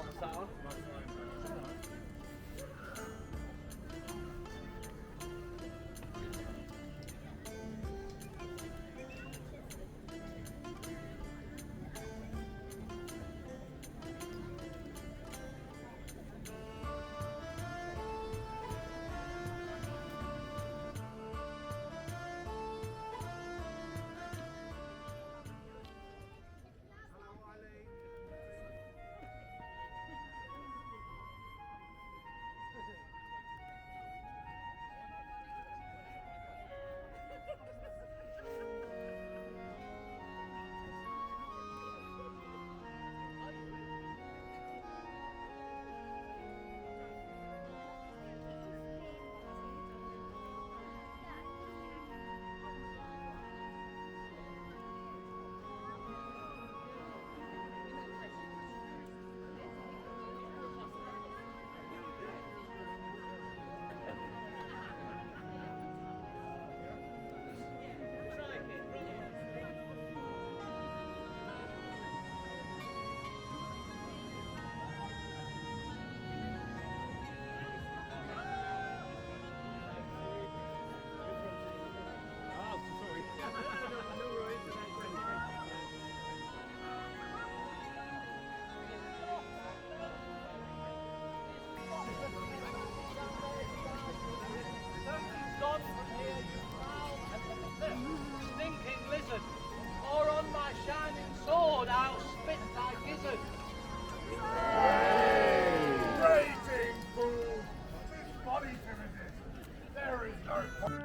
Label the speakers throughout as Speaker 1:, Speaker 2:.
Speaker 1: What's that on? Stinking lizard, or on my shining sword I'll spit thy gizzard.
Speaker 2: Raging fool! This body to resist. There is no point.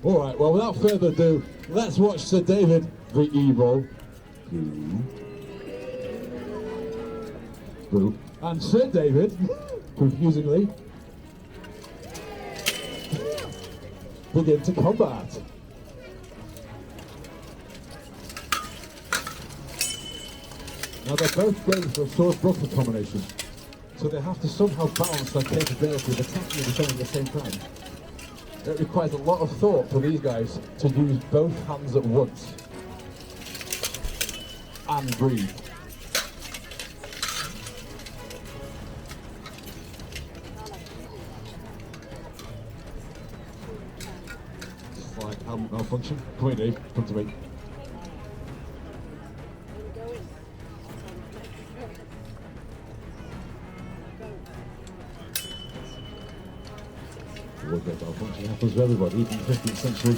Speaker 3: Alright, well without further ado, let's watch Sir David the Evil. Boo. And Sir David, confusingly, begin to combat. Now they're both going for a sword-buckler combination, so they have to somehow balance their capability of attacking and defending at the same time. It requires a lot of thought for these guys to use both hands at once and breathe. Slight helmet malfunction. Come here, Dave. Come to me. weapons for everybody, even in the 15th century.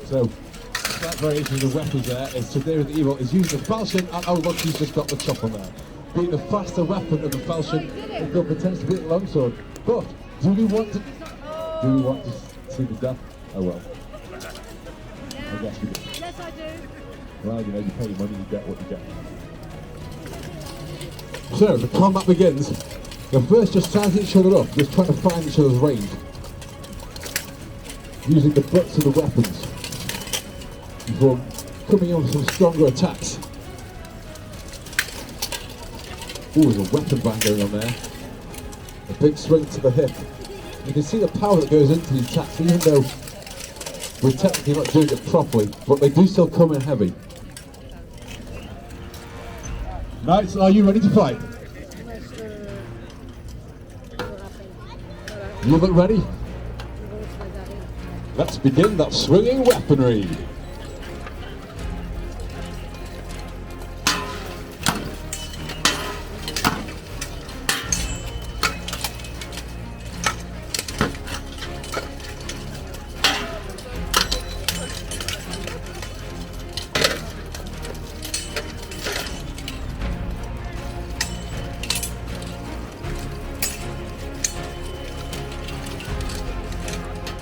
Speaker 3: So, that variation of the weapons there is to deal with evil is using the falchion, and oh look, he's just got the chop on there. Being the faster weapon of the falchion, it could potentially be the longsword. But do we want to see the death? Oh well. I guess we do.
Speaker 4: Yes, I do.
Speaker 3: Well, you know, you pay your money, you get what you get. So the combat begins. They're first just sizing each other up, just trying to find each other's range. Using the butts of the weapons before coming in with some stronger attacks. Ooh, there's a weapon bang going on there. A big swing to the hip. You can see the power that goes into these attacks, even though we're technically not doing it properly, but they do still come in heavy. Knights, are you ready to fight? You look ready? Let's begin that swinging weaponry.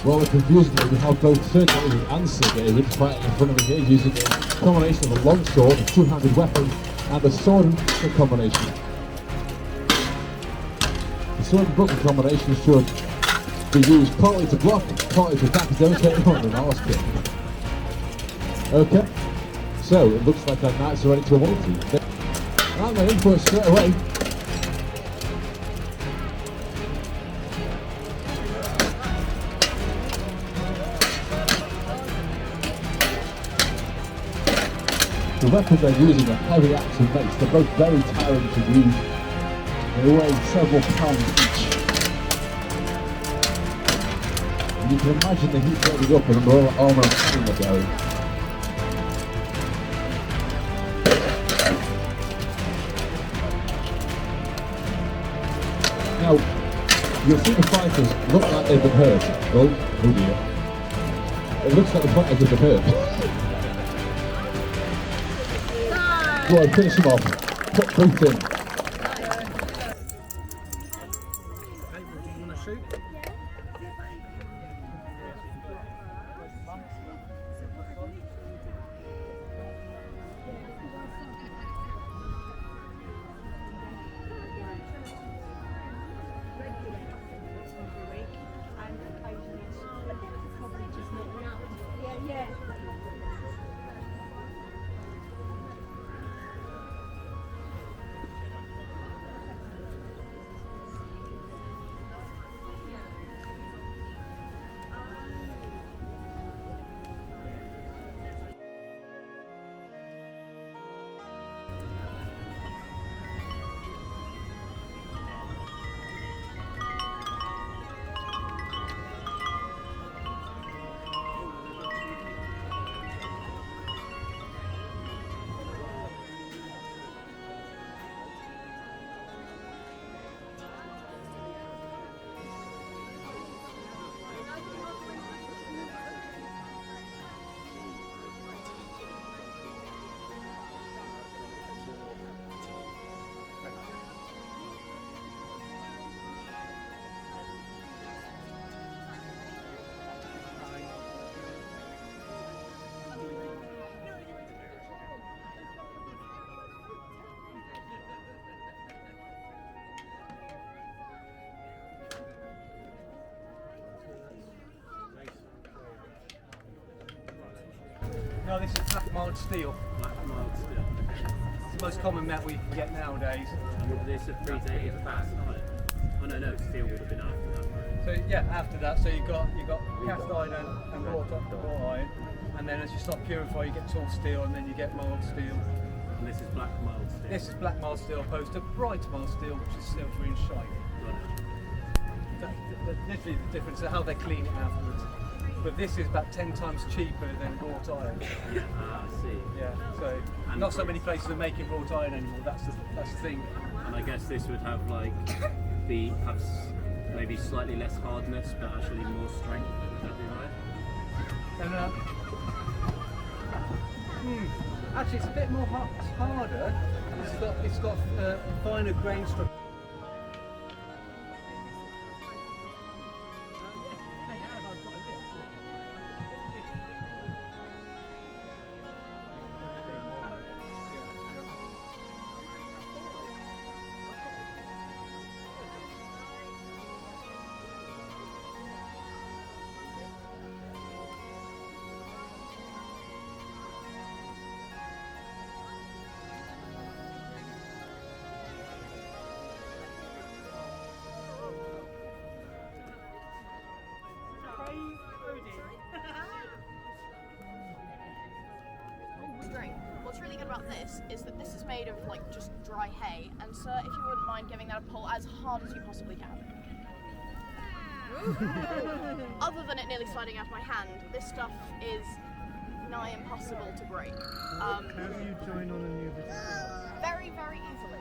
Speaker 3: Rather confusingly, we have both Sir David and Sir David fighting in front of me here using a combination of a longsword, a two-handed weapon, and a sword and buckler combination. The sword and buckler combination should be used partly to block, partly to attack, as demonstrated on the last kick. Okay, so it looks like our knights are ready to multi. And they're in for it straight away. The weapons they're using are heavy axe and mace. They're both very tiring to use. They weigh several pounds each. And you can imagine the heat building up and the armour and cannon they're going. Now, you'll see the fighters look like they've been hurt. Oh dear. It looks like the fighters have been hurt. Go on, finish him off. Put both in.
Speaker 1: No, this is black mild steel.
Speaker 5: Black mild steel.
Speaker 1: It's the most common metal you can get nowadays.
Speaker 5: Would this have predated fast iron? Oh no, steel would have been after that.
Speaker 1: So yeah, after that, so you've got cast iron and wrought iron, and then as you start purify, you get tool steel, and then you get mild steel.
Speaker 5: And this is black mild steel.
Speaker 1: This is black mild steel opposed to bright mild steel, which is silvery and shiny. That's literally the difference, how they clean it afterwards. but this is about 10 times cheaper than wrought iron.
Speaker 5: I see.
Speaker 1: Yeah, so
Speaker 5: And
Speaker 1: not so many places are making wrought iron anymore. That's the thing.
Speaker 5: And I guess this would have like maybe slightly less hardness, but actually more strength. Would that be right?
Speaker 1: And actually, it's a bit more harder. It's got finer grain structure.
Speaker 4: What's really good about this is that this is made of like just dry hay, and sir, if you wouldn't mind giving that a pull as hard as you possibly can. Other than it nearly sliding out of my hand, this stuff is nigh impossible to break.
Speaker 6: How do you join on a new business?
Speaker 4: Very, very easily.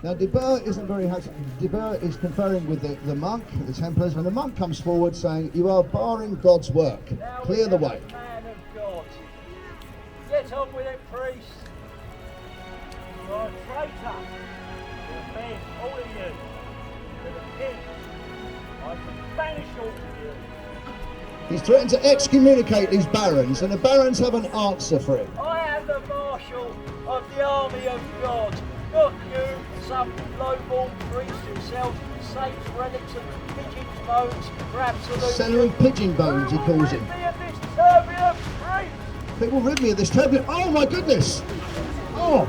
Speaker 7: Now, De Boer isn't very happy. De Boer is conferring with the monk, the Templars, when the monk comes forward saying, "You are barring God's work. Clear the way."
Speaker 1: Man of God. Get on with it, priest. You're a traitor. You're men, all of you. You're a pig. I can banish all of you.
Speaker 7: He's threatened to excommunicate these barons, and the barons have an answer for him.
Speaker 1: I am the marshal of the army of God. Not you, some low-born priest who sells saints, relics and pigeons' bones for absolute.
Speaker 7: Selling pigeon bones, he calls him.
Speaker 1: Rid me of this turbulent priest!
Speaker 7: People rid me of this turbulent. Oh my goodness! Oh!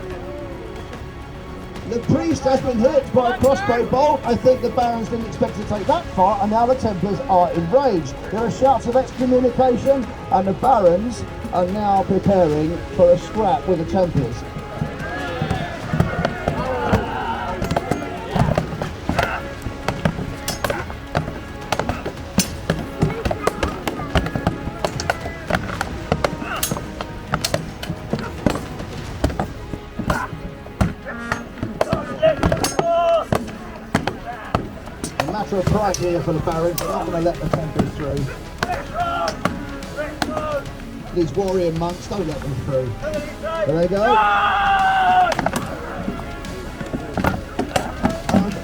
Speaker 7: The priest has been hit by a crossbow bolt. I think the barons didn't expect to take that far, and now the Templars are enraged. There are shouts of excommunication, and the barons are now preparing for a scrap with the Templars. Matter of pride here for the barons. They're not going to let the Templars through. These warrior monks, don't let them through. There they go.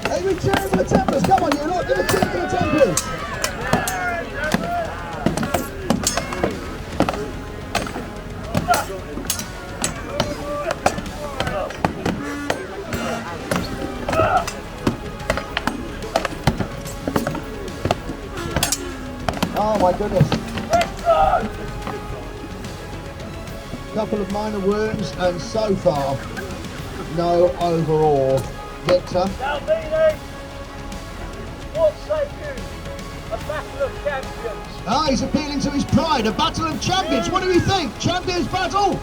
Speaker 7: They return for the Templars. Come on, you lot. Give a cheer for the Templars. Oh my goodness. Couple of minor wounds and so far no overall victor.
Speaker 1: Galvini, what say you? A battle of champions.
Speaker 7: Ah, he's appealing to his pride. A battle of champions. What do we think? Champions battle?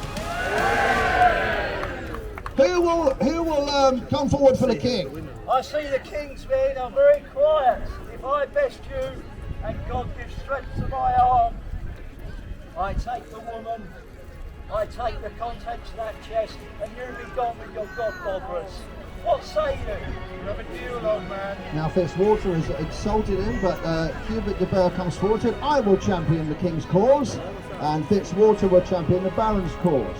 Speaker 7: Who will come forward for the king?
Speaker 1: I see the king's men are very quiet. If I best you and God gives strength to my arm, I take the woman, I take the contents of that chest, and you be gone with your godbobbers. What say you? You have a deal, old man.
Speaker 7: Now Fitzwater has insulted him, but Hubert de Burgh comes forward and I will champion the king's cause, and Fitzwater will champion the baron's cause.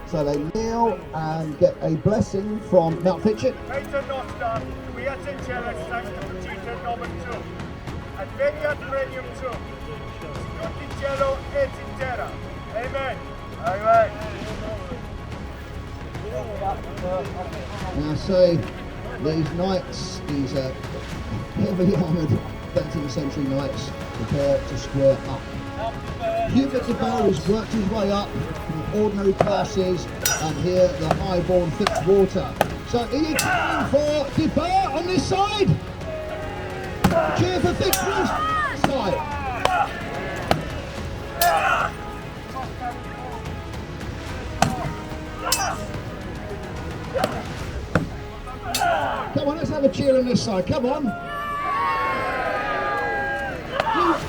Speaker 7: So they kneel and get a blessing from Mount Fitchett.
Speaker 2: Peter Nostar, we are in jealous sanctum Tita Nomen too. And veniat premium too. Tutti cielo et in terra. Amen. Amen.
Speaker 7: Now say these knights, these heavily armoured 13th century knights, prepare to square up. Hubert de Burgh has worked his way up from ordinary classes, and here the highborn Fitzwater. So are you cheering for de Burgh on this side? Cheer for Fitzwater's side. Come on, let's have a cheer on this side. Come on.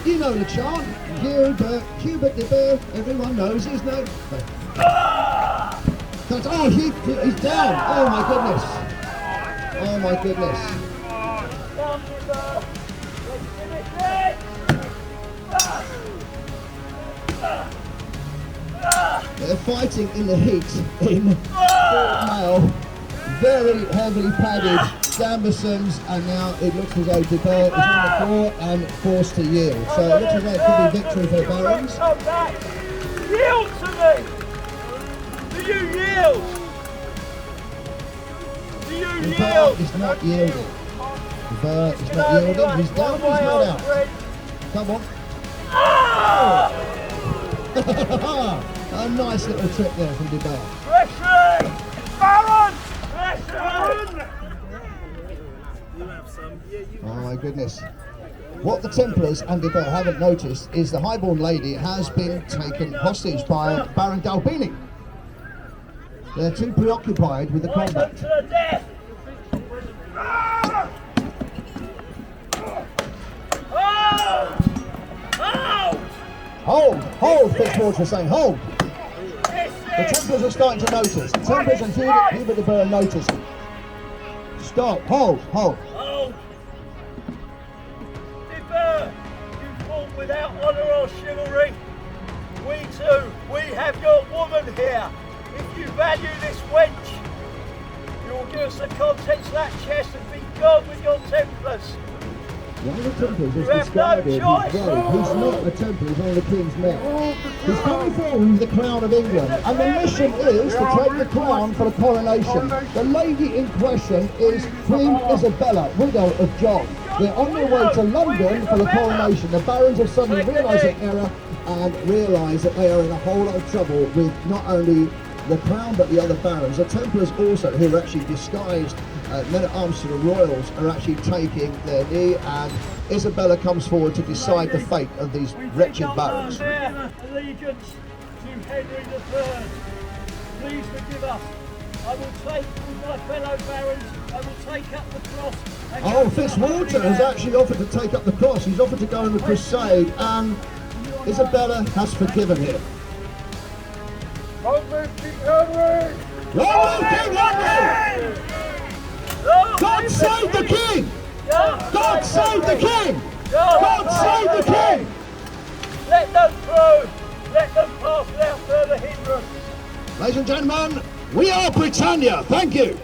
Speaker 7: You know the chant. Hubert de Burgh. Everyone knows his name. Oh, he's down. Oh my goodness. Oh my goodness. They're fighting in the heat in Fort Mail. Very heavily padded gambesons, and now it looks as though de Burgh is on the floor and forced to yield. So it looks as though it could be victory for the Barons.
Speaker 1: Come back! Yield to me! Do you yield? Do you
Speaker 7: De
Speaker 1: yield?
Speaker 7: Burgh is not yielding. De Burgh is not yielding. He's down, he's not out. Come on. A nice little trick there from de Burgh.
Speaker 1: Pressure! Baron!
Speaker 7: Oh my goodness. What the Templars and de Burgh haven't noticed is the highborn lady has been taken hostage by Baron Galbini. They're too preoccupied with the combat.
Speaker 1: To the death!
Speaker 7: Hold, Fitzwater is saying, hold. The Templars are starting to notice. The Templars and Hubert de Burgh notice. Stop, hold.
Speaker 1: Hold! De Burgh, you fought without honour or chivalry. We too, we have your woman here. If you value this wench, you will give us the contents of that chest and be gone with your Templars.
Speaker 7: One of the Templars
Speaker 1: You
Speaker 7: is
Speaker 1: have
Speaker 7: described
Speaker 1: no
Speaker 7: as
Speaker 1: choice.
Speaker 7: he's not a Templar, he's one of the King's men. He's coming forward with the crown of England, and the mission is to take the crown for the coronation. The lady in question is Queen Isabella, widow of John. They're on their way to London for the coronation. The barons have suddenly realised their error and realise that they are in a whole lot of trouble with not only the crown but the other barons. The Templars also, who are actually disguised men-at-arms to the royals, are actually taking their knee, and Isabella comes forward to decide the fate of these wretched barons.
Speaker 1: Allegiance to Henry III. Please forgive us. I will take with my fellow barons, I will take up the cross.
Speaker 7: Oh, Fitzwater has actually offered to take up the cross. He's offered to go on the crusade, and Isabella has forgiven him.
Speaker 2: Long live King Henry!
Speaker 7: Long live King Henry! God save the King! God save the King! God save the King!
Speaker 1: Let them through! Let them pass without further hindrance!
Speaker 7: Ladies and gentlemen, we are Britannia. Thank you.